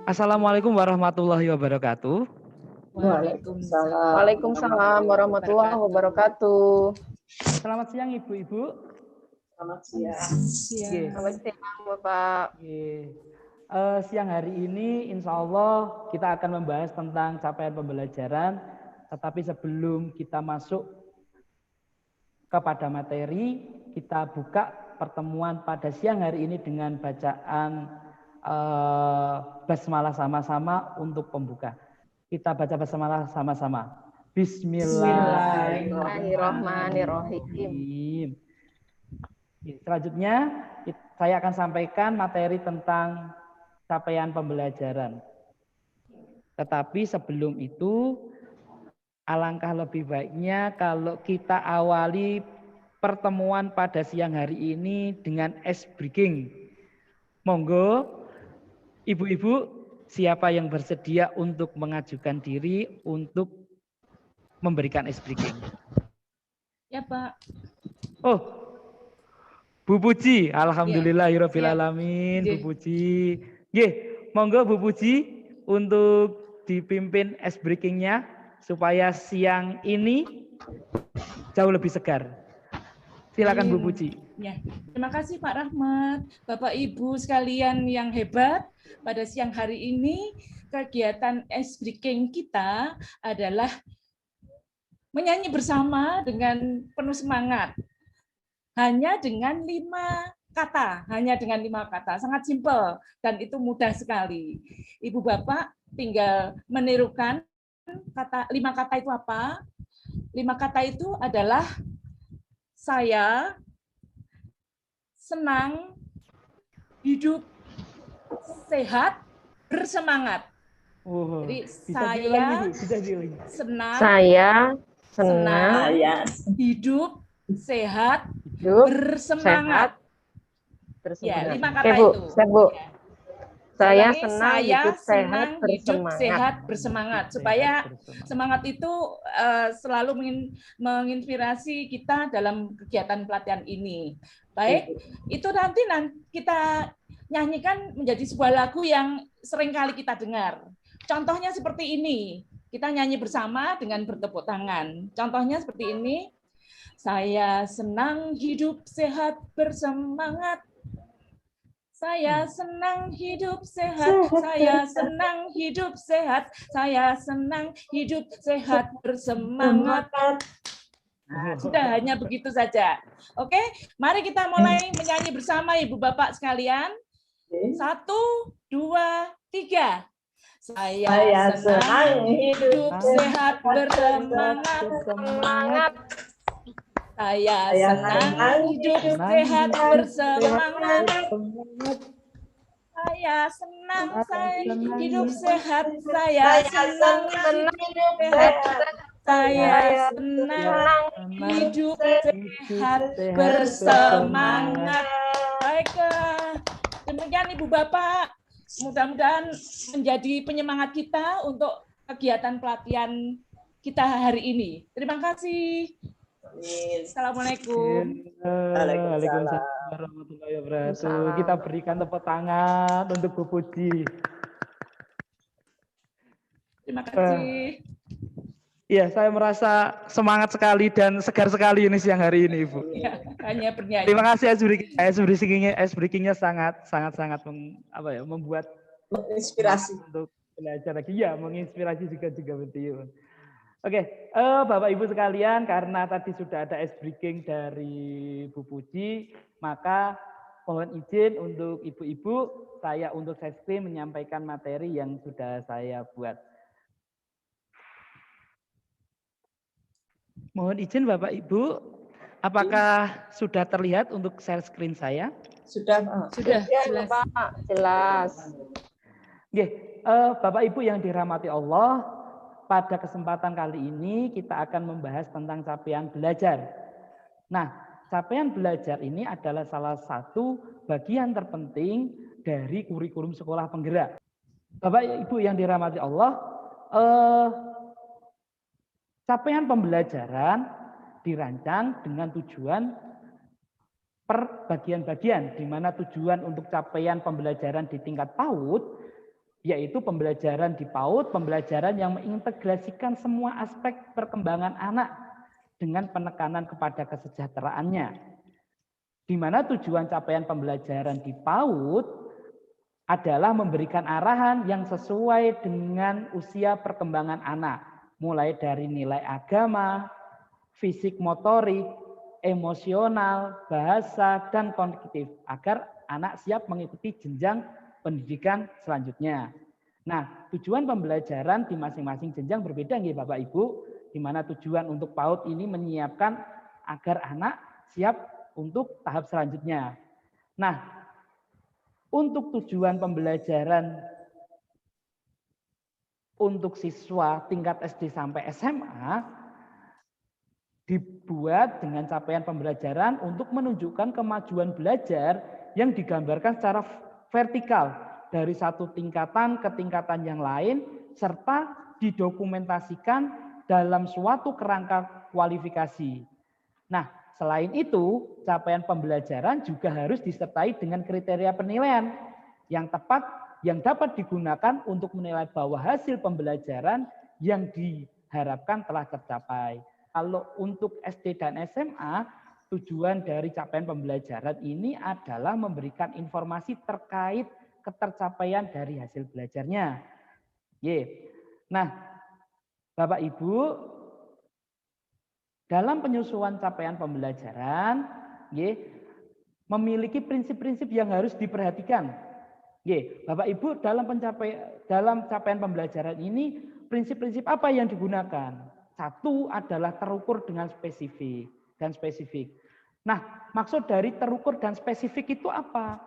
Assalamualaikum warahmatullahi wabarakatuh. Waalaikumsalam. Waalaikumsalam warahmatullahi wabarakatuh. Selamat siang Ibu-ibu. Selamat siang. Selamat siang Bapak. Siang hari ini insya Allah kita akan membahas tentang capaian pembelajaran. Tetapi sebelum kita masuk kepada materi, kita buka pertemuan pada siang hari ini dengan bacaan basmalah sama-sama untuk pembuka. Kita baca basmalah sama-sama. Bismillahirrahmanirrahim. Selanjutnya saya akan sampaikan materi tentang capaian pembelajaran. Tetapi sebelum itu, alangkah lebih baiknya kalau kita awali pertemuan pada siang hari ini dengan ice breaking. Monggo, ibu-ibu, siapa yang bersedia untuk mengajukan diri untuk memberikan ice breaking? Ya Pak. Oh, Bu Puji, alhamdulillahirobbilalamin, Bu Puji. Monggo Bu Puji untuk dipimpin ice breaking-nya supaya siang ini jauh lebih segar. Silakan Bu Puji. Ya, terima kasih Pak Rahmat, Bapak Ibu sekalian yang hebat. Pada siang hari ini kegiatan ice breaking kita adalah menyanyi bersama dengan penuh semangat. Hanya dengan 5 kata, sangat simpel dan itu mudah sekali. Ibu Bapak tinggal menirukan 5 kata itu apa? 5 kata itu adalah saya senang hidup sehat bersemangat. Jadi saya senang hidup sehat bersemangat. Ya, 5 kata itu. Bu. Saya senang hidup sehat bersemangat. Supaya semangat itu selalu menginspirasi kita dalam kegiatan pelatihan ini. Baik, itu nanti kita nyanyikan menjadi sebuah lagu yang sering kali kita dengar. Contohnya seperti ini. Kita nyanyi bersama dengan bertepuk tangan. Contohnya seperti ini. Saya senang hidup sehat bersemangat. Saya senang hidup sehat. Saya senang hidup sehat. Saya senang hidup sehat bersemangat. Nah, sudah hanya begitu saja. Oke, mari kita mulai menyanyi bersama Ibu Bapak sekalian. 1, 2, 3. Saya senang hidup sehat bersemangat. Saya senang hidup sehat bersemangat. Saya senang hidup sehat. Saya senang hidup sehat. Saya senang hidup sehat bersemangat. Baiklah, demikian Ibu Bapak. Mudah-mudahan menjadi penyemangat kita untuk kegiatan pelatihan kita hari ini. Terima kasih. Assalamualaikum. Waalaikumsalam warahmatullahi wabarakatuh. Kita berikan tepuk tangan untuk Bu Puji. Terima kasih. Iya, saya merasa semangat sekali dan segar sekali ini siang hari ini, Ibu. Ya, hanya bernyanyi. Terima kasih ice breaking-nya sangat membuat Menginspirasi untuk belajar lagi. Ya, menginspirasi juga betul. Oke, Bapak Ibu sekalian, karena tadi sudah ada ice breaking dari Bu Puji, maka mohon izin untuk ibu-ibu, saya untuk sesi menyampaikan materi yang sudah saya buat. Mohon izin Bapak Ibu, apakah sudah terlihat untuk share screen saya? Sudah Jelas. Pak, jelas. Bapak Ibu yang dirahmati Allah, pada kesempatan kali ini kita akan membahas tentang capaian belajar. Nah, capaian belajar ini adalah salah satu bagian terpenting dari kurikulum sekolah penggerak. Bapak Ibu yang dirahmati Allah, capaian pembelajaran dirancang dengan tujuan per bagian-bagian, di mana tujuan untuk capaian pembelajaran di tingkat PAUD yaitu pembelajaran di PAUD, pembelajaran yang mengintegrasikan semua aspek perkembangan anak dengan penekanan kepada kesejahteraannya. Di mana tujuan capaian pembelajaran di PAUD adalah memberikan arahan yang sesuai dengan usia perkembangan anak, mulai dari nilai agama, fisik motorik, emosional, bahasa, dan kognitif, agar anak siap mengikuti jenjang pendidikan selanjutnya. Nah, tujuan pembelajaran di masing-masing jenjang berbeda nggih Bapak Ibu, di mana tujuan untuk PAUD ini menyiapkan agar anak siap untuk tahap selanjutnya. Nah, untuk tujuan pembelajaran untuk siswa tingkat SD sampai SMA dibuat dengan capaian pembelajaran untuk menunjukkan kemajuan belajar yang digambarkan secara vertikal dari satu tingkatan ke tingkatan yang lain serta didokumentasikan dalam suatu kerangka kualifikasi. Nah, selain itu, capaian pembelajaran juga harus disertai dengan kriteria penilaian yang tepat yang dapat digunakan untuk menilai bahwa hasil pembelajaran yang diharapkan telah tercapai. Kalau untuk SD dan SMA, tujuan dari capaian pembelajaran ini adalah memberikan informasi terkait ketercapaian dari hasil belajarnya. Nah, Bapak Ibu, dalam penyusunan capaian pembelajaran, memiliki prinsip-prinsip yang harus diperhatikan. Bapak Ibu, dalam capaian pembelajaran ini, prinsip-prinsip apa yang digunakan? Satu adalah terukur dengan spesifik dan spesifik. Nah, maksud dari terukur dan spesifik itu apa?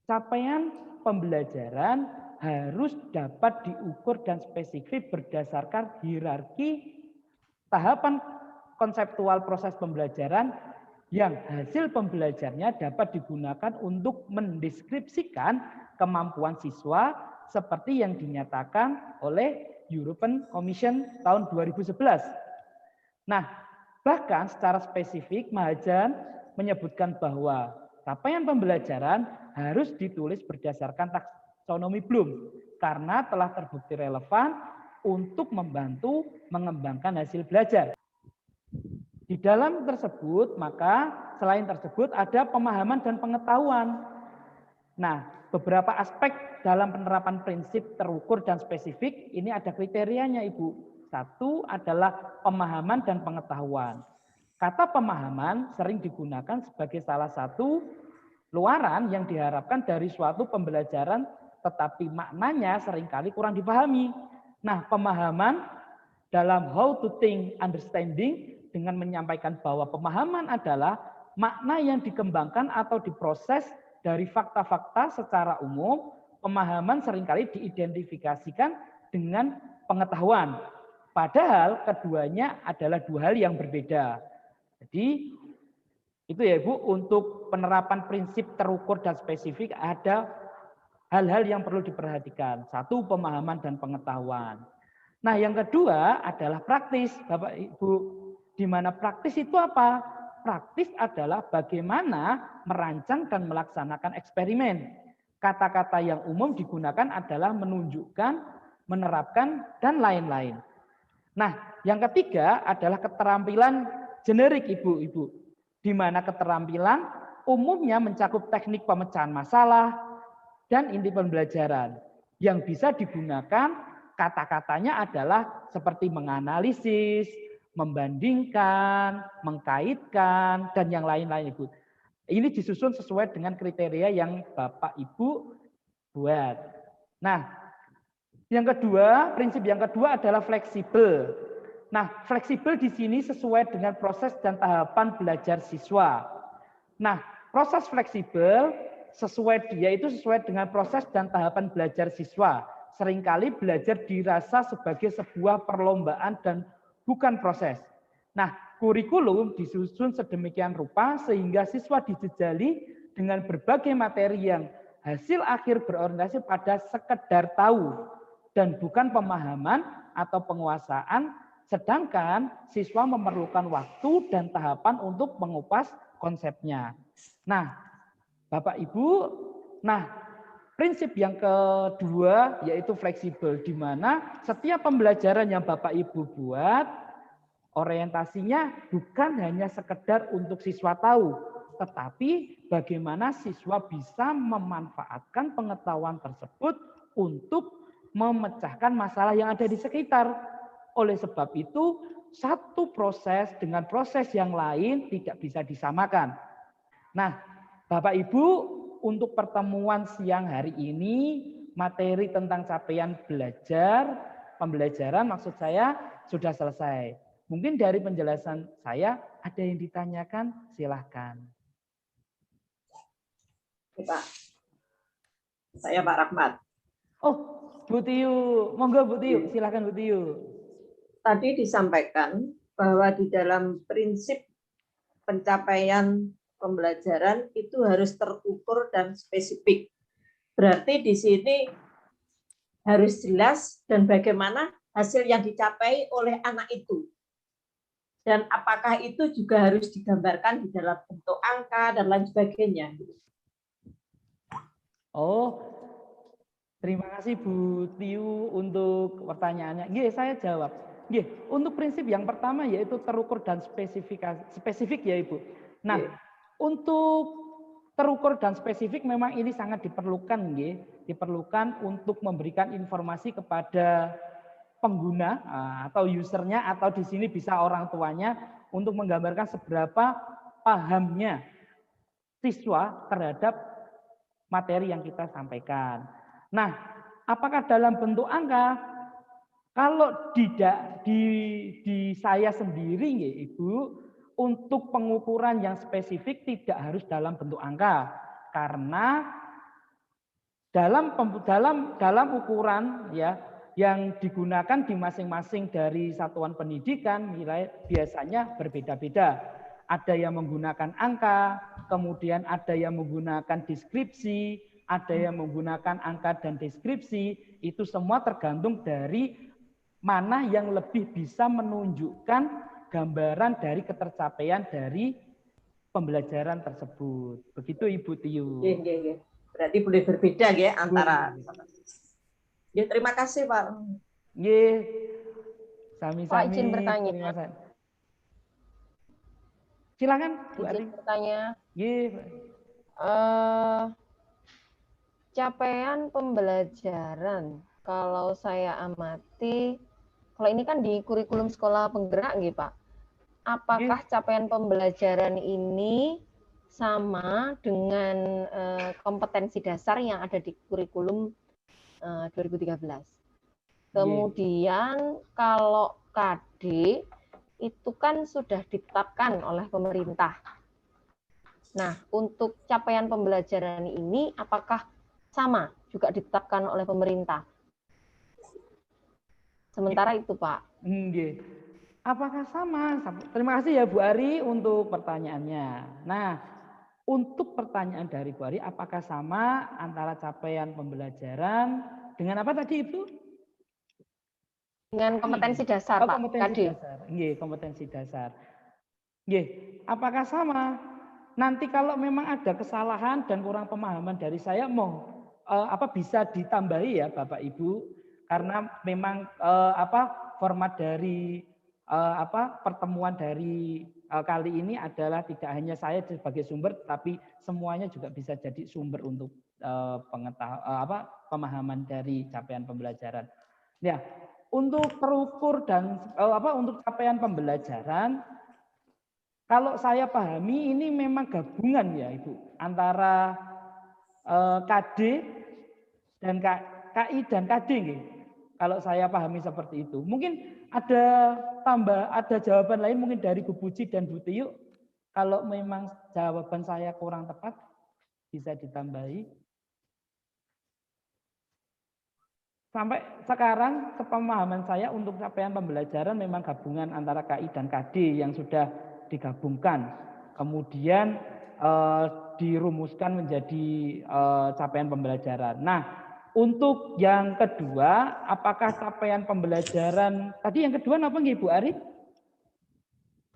Capaian pembelajaran harus dapat diukur dan spesifik berdasarkan hierarki tahapan konseptual proses pembelajaran yang hasil pembelajarnya dapat digunakan untuk mendeskripsikan kemampuan siswa seperti yang dinyatakan oleh European Commission tahun 2011. Nah, bahkan secara spesifik Mahajan menyebutkan bahwa capaian pembelajaran harus ditulis berdasarkan taksonomi Bloom karena telah terbukti relevan untuk membantu mengembangkan hasil belajar. Di dalam tersebut, maka selain tersebut ada pemahaman dan pengetahuan. Nah, beberapa aspek dalam penerapan prinsip terukur dan spesifik, ini ada kriterianya Ibu. Satu adalah pemahaman dan pengetahuan. Kata pemahaman sering digunakan sebagai salah satu luaran yang diharapkan dari suatu pembelajaran, tetapi maknanya seringkali kurang dipahami. Nah, pemahaman dalam how to think understanding dengan menyampaikan bahwa pemahaman adalah makna yang dikembangkan atau diproses dari fakta-fakta secara umum, pemahaman seringkali diidentifikasikan dengan pengetahuan. Padahal keduanya adalah dua hal yang berbeda. Jadi itu ya Ibu, untuk penerapan prinsip terukur dan spesifik ada hal-hal yang perlu diperhatikan. Satu, pemahaman dan pengetahuan. Nah, yang kedua adalah praktis, Bapak Ibu. Di mana praktis itu apa? Praktis adalah bagaimana merancang dan melaksanakan eksperimen. Kata-kata yang umum digunakan adalah menunjukkan, menerapkan, dan lain-lain. Nah, yang ketiga adalah keterampilan generik, Ibu. Di mana keterampilan umumnya mencakup teknik pemecahan masalah dan inti pembelajaran. Yang bisa digunakan kata-katanya adalah seperti menganalisis, membandingkan, mengkaitkan, dan yang lain-lain Ibu. Ini disusun sesuai dengan kriteria yang Bapak Ibu buat. Nah, yang kedua, prinsip yang kedua adalah fleksibel. Nah, fleksibel di sini sesuai dengan proses dan tahapan belajar siswa. Nah, proses fleksibel sesuai dengan proses dan tahapan belajar siswa. Seringkali belajar dirasa sebagai sebuah perlombaan dan bukan proses. Nah, kurikulum disusun sedemikian rupa sehingga siswa dijejali dengan berbagai materi yang hasil akhir berorientasi pada sekedar tahu dan bukan pemahaman atau penguasaan, sedangkan siswa memerlukan waktu dan tahapan untuk mengupas konsepnya. Nah, Bapak Ibu, prinsip yang kedua yaitu fleksibel, di mana setiap pembelajaran yang Bapak Ibu buat, orientasinya bukan hanya sekedar untuk siswa tahu, tetapi bagaimana siswa bisa memanfaatkan pengetahuan tersebut untuk memecahkan masalah yang ada di sekitar. Oleh sebab itu, satu proses dengan proses yang lain tidak bisa disamakan. Nah, Bapak Ibu, untuk pertemuan siang hari ini, materi tentang capaian pembelajaran maksud saya sudah selesai. Mungkin dari penjelasan saya ada yang ditanyakan, silahkan. Pak, saya Pak Rahmat. Oh, Bu Tiu, monggo Bu Tiu, silahkan Bu Tiu. Tadi disampaikan bahwa di dalam prinsip pencapaian pembelajaran itu harus terukur dan spesifik. Berarti di sini harus jelas dan bagaimana hasil yang dicapai oleh anak itu. Dan apakah itu juga harus digambarkan di dalam bentuk angka dan lain sebagainya. Oh, terima kasih Bu Tiu untuk pertanyaannya. Nggih, saya jawab. Nggih, untuk prinsip yang pertama yaitu terukur dan spesifik ya Ibu. Nah, untuk terukur dan spesifik memang ini sangat diperlukan, nggih. Diperlukan untuk memberikan informasi kepada pengguna atau usernya atau di sini bisa orang tuanya untuk menggambarkan seberapa pahamnya siswa terhadap materi yang kita sampaikan. Nah, apakah dalam bentuk angka? Kalau tidak di saya sendiri, ya Ibu, untuk pengukuran yang spesifik tidak harus dalam bentuk angka, karena dalam ukuran ya yang digunakan di masing-masing dari satuan pendidikan biasanya berbeda-beda. Ada yang menggunakan angka, kemudian ada yang menggunakan deskripsi, ada yang menggunakan angka dan deskripsi. Itu semua tergantung dari mana yang lebih bisa menunjukkan gambaran dari ketercapaian dari pembelajaran tersebut. Begitu Ibu Tiu. Berarti boleh berbeda ya antara. Ya, terima kasih Pak. Nggih. Sami-sami. Pak, izin bertanya. Silakan Bu Ari. Izin bertanya. Nggih. Capaian pembelajaran kalau saya amati, kalau ini kan di kurikulum sekolah penggerak gitu Pak. Apakah capaian pembelajaran ini sama dengan kompetensi dasar yang ada di kurikulum 2013? Kemudian kalau KD itu kan sudah ditetapkan oleh pemerintah. Nah, untuk capaian pembelajaran ini apakah sama juga ditetapkan oleh pemerintah? Sementara itu, Pak. Apakah sama? Terima kasih ya Bu Ari untuk pertanyaannya. Nah, untuk pertanyaan dari Bu Ari, apakah sama antara capaian pembelajaran dengan apa tadi Ibu? Dengan kompetensi dasar, Pak. Kompetensi dasar. Nggih, kompetensi dasar. Nggih, apakah sama? Nanti kalau memang ada kesalahan dan kurang pemahaman dari saya, bisa ditambahi ya Bapak Ibu, karena memang format dari pertemuan dari kali ini adalah tidak hanya saya sebagai sumber, tapi semuanya juga bisa jadi sumber untuk pemahaman dari capaian pembelajaran. Ya, untuk terukur dan untuk capaian pembelajaran, kalau saya pahami ini memang gabungan ya Ibu antara KD dan KI dan KD nggih. Kalau saya pahami seperti itu. Mungkin ada jawaban lain mungkin dari Bu Puji dan Bu Tiu. Kalau memang jawaban saya kurang tepat bisa ditambahi. Sampai sekarang sepemahaman saya untuk capaian pembelajaran memang gabungan antara KI dan KD yang sudah digabungkan. Kemudian dirumuskan menjadi capaian pembelajaran. Nah, untuk yang kedua, apakah capaian pembelajaran tadi yang kedua apa nggih Bu Ari?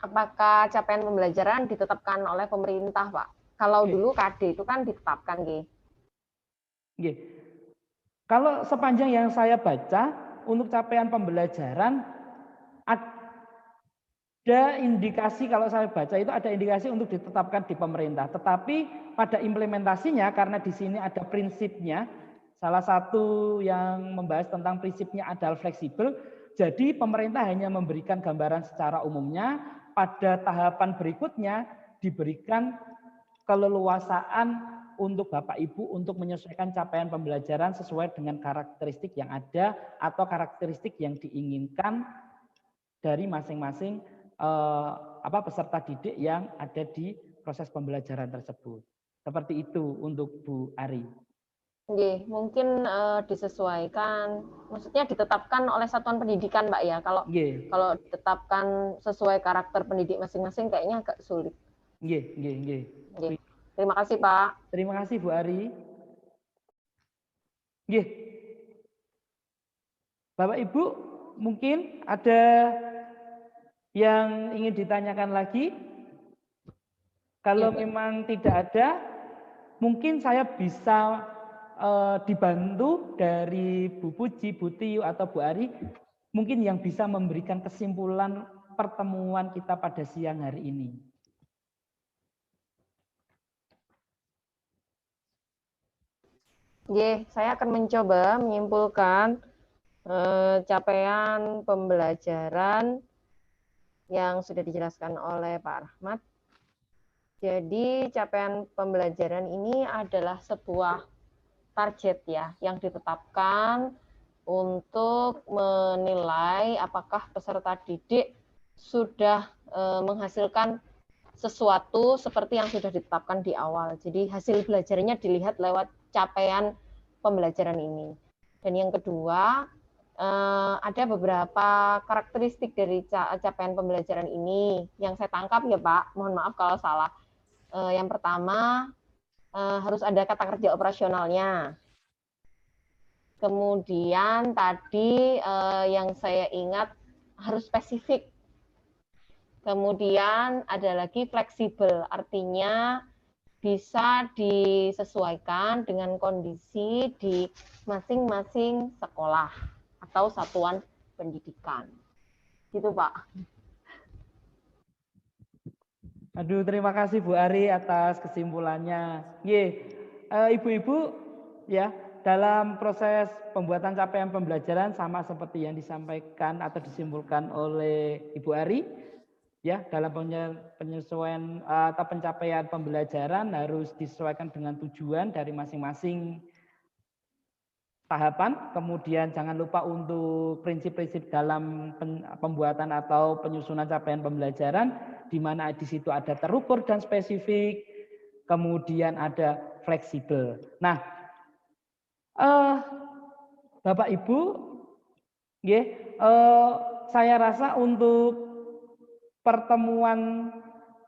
Apakah capaian pembelajaran ditetapkan oleh pemerintah, Pak? Kalau dulu KD itu kan ditetapkan, nggih. Nggih. Kalau sepanjang yang saya baca untuk capaian pembelajaran ada indikasi, kalau saya baca itu ada indikasi untuk ditetapkan di pemerintah. Tetapi pada implementasinya, karena di sini ada prinsipnya, salah satu yang membahas tentang prinsipnya adalah fleksibel. Jadi pemerintah hanya memberikan gambaran secara umumnya, pada tahapan berikutnya diberikan keleluasaan untuk Bapak Ibu untuk menyesuaikan capaian pembelajaran sesuai dengan karakteristik yang ada atau karakteristik yang diinginkan dari masing-masing peserta didik yang ada di proses pembelajaran tersebut. Seperti itu untuk Bu Ari. Oke, mungkin disesuaikan, maksudnya ditetapkan oleh satuan pendidikan, Mbak ya. Kalau ditetapkan sesuai karakter pendidik masing-masing kayaknya agak sulit. Nggih. Terima kasih, Pak. Terima kasih, Bu Ari. Nggih. Bapak Ibu, mungkin ada yang ingin ditanyakan lagi? Kalau memang tidak ada, mungkin saya bisa dibantu dari Bu Puji, Bu Tiyu, atau Bu Ari, mungkin yang bisa memberikan kesimpulan pertemuan kita pada siang hari ini. Saya akan mencoba menyimpulkan capaian pembelajaran yang sudah dijelaskan oleh Pak Rahmat. Jadi capaian pembelajaran ini adalah sebuah target ya yang ditetapkan untuk menilai apakah peserta didik sudah menghasilkan sesuatu seperti yang sudah ditetapkan di awal. Jadi hasil belajarnya dilihat lewat capaian pembelajaran ini. Dan yang kedua, ada beberapa karakteristik dari capaian pembelajaran ini yang saya tangkap ya Pak, mohon maaf kalau salah. Yang pertama, harus ada kata kerja operasionalnya. Kemudian tadi yang saya ingat harus spesifik. Kemudian ada lagi fleksibel, artinya bisa disesuaikan dengan kondisi di masing-masing sekolah atau satuan pendidikan. Gitu, Pak. Aduh, terima kasih Bu Ari atas kesimpulannya. Ibu-ibu ya, dalam proses pembuatan capaian pembelajaran sama seperti yang disampaikan atau disimpulkan oleh Ibu Ari, ya, dalam penyesuaian atau pencapaian pembelajaran harus disesuaikan dengan tujuan dari masing-masing tahapan. Kemudian jangan lupa untuk prinsip-prinsip dalam pembuatan atau penyusunan capaian pembelajaran, di mana di situ ada terukur dan spesifik, kemudian ada fleksibel. Nah, Bapak Ibu, saya rasa untuk pertemuan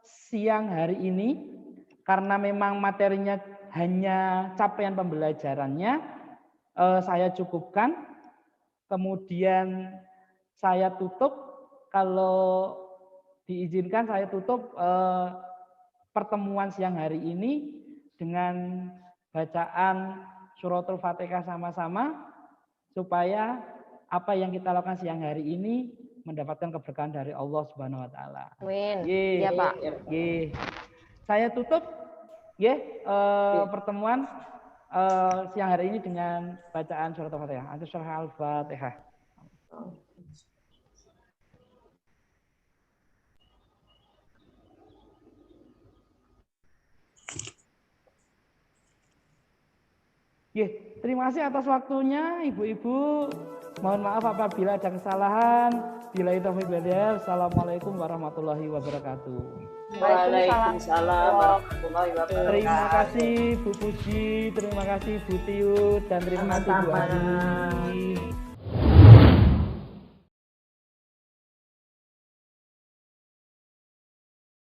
siang hari ini, karena memang materinya hanya capaian pembelajarannya, saya cukupkan. Kemudian saya tutup, kalau diizinkan saya tutup pertemuan siang hari ini dengan bacaan suratul Fatihah sama-sama, supaya apa yang kita lakukan siang hari ini mendapatkan keberkahan dari Allah Subhanahu wa taala. Amin. Ya, Pak. Saya tutup pertemuan siang hari ini dengan bacaan surat Al-Fatihah. Al-Fatihah. Terima kasih atas waktunya Ibu-ibu. Mohon maaf apabila ada kesalahan. Billahi taufiq wal hidayah. Assalamualaikum warahmatullahi wabarakatuh. Waalaikumsalam warahmatullahi wabarakatuh. Terima kasih Bu Puji, terima kasih Bu Tiyu, dan terima kasih Bu Ari.